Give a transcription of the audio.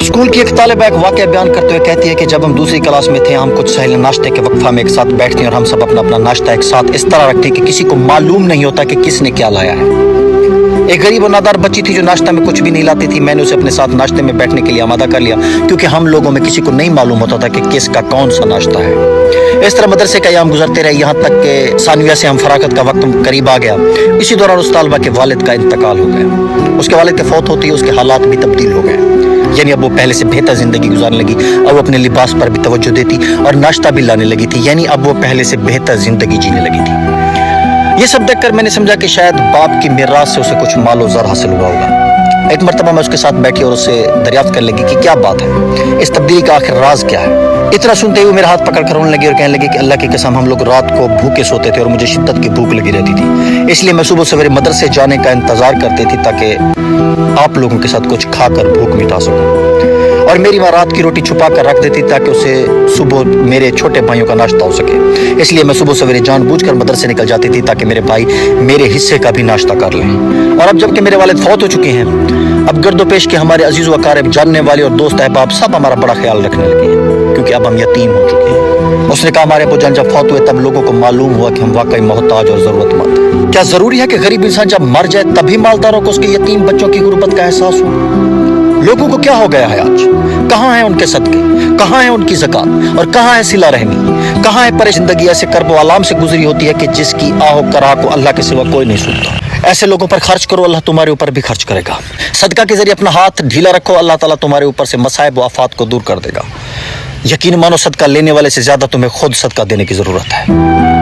School की एक तालिबा एक वाकया बयान करते हुए कहती है कि जब हम दूसरी क्लास में थे, हम कुछ सहेलियां नाश्ते के वक्फा में एक साथ बैठती हैं और हम सब अपना अपना नाश्ता एक साथ इस तरह रखते हैं कि किसी को मालूम नहीं होता कि किसने क्या लाया है। एक गरीब और नादार बच्ची थी जो नाश्ता में कुछ भी नहीं लाती थी। मैंने उसे अपने साथ नाश्ते में बैठने के लिए आमादा कर लिया, क्योंकि हम लोगों में किसी को नहीं मालूम होता था कि किसका कौन सा नाश्ता है। इस तरह मदरसे का अयाम गुजरते रहे, यहाँ तक कि सानविया से हम फराकत का वक्त करीब आ गया। इसी दौरान उस तालबा के वालिद का इंतकाल हो गया। उसके वालिद के फौत होते ही उसके हालात भी तब्दील हो गए, यानी अब वो पहले से बेहतर जिंदगी गुजारने लगी। अब वो अपने लिबास पर भी तवज्जो देती और नाश्ता भी लाने लगी थी, यानी अब वो पहले से बेहतर जिंदगी जीने लगी थी। ये सब देखकर मैंने समझा कि शायद बाप की मिरास से उसे कुछ मालो ज़र हासिल हुआ होगा। एक मरतबा मैं उसके साथ बैठी और उससे दरियाफ्त करने लगी कि क्या बात है, इस तब्दीली का आखिर राज क्या है। इतना सुनते ही वो मेरा हाथ पकड़ कर रोने लगी और कहने लगी कि अल्लाह की कसम, हम लोग रात को भूखे सोते थे और मुझे शिद्दत की भूख लगी रहती थी, इसलिए मैं सुबह सवेरे मदरसे जाने का इंतजार करती थी ताकि आप लोगों के साथ कुछ खाकर भूख मिटा सकूं। और मेरी माँ रात की रोटी छुपा कर रख देती ताकि उसे सुबह मेरे छोटे भाइयों का नाश्ता हो सके। इसलिए मैं सुबह सवेरे जानबूझकर मदरसे निकल जाती थी ताकि मेरे भाई मेरे हिस्से का भी नाश्ता कर लें। और अब जबकि मेरे वालिद फौत हो चुके हैं, अब गर्दोपेश के हमारे अजीज़ व अकारिब, जानने वाले और दोस्त अहबाब सब हमारा बड़ा ख्याल रखने लगे हैं, क्योंकि अब हम यतीम हो चुके हैं। उसने कहा, हमारे अब्बू जान जब फौत हुए तब लोगों को मालूम हुआ कि हम वाकई मोहताज और ज़रूरतमंद हैं। क्या ज़रूरी है कि गरीब इंसान जब मर जाए तभी मालदारों को उसके यतीम बच्चों की गुर्बत का एहसास हो? लोगों को क्या हो गया है आज? कहाँ है उनके सदके, कहाँ है उनकी ज़कात और कहाँ है सिला रहमी? कहाँ है परेशान जिंदगी ऐसे कर्ब आलाम से गुजरी होती है कि जिसकी आहो करा को अल्लाह के सिवा कोई नहीं सुनता। ऐसे लोगों पर खर्च करो, अल्लाह तुम्हारे ऊपर भी खर्च करेगा। सदका के जरिए अपना हाथ ढीला रखो, अल्लाह ताला तुम्हारे ऊपर से मसाइब व आफात को दूर कर देगा। यकीन मानो, सदका लेने वाले से ज्यादा तुम्हें खुद सदका देने की जरूरत है।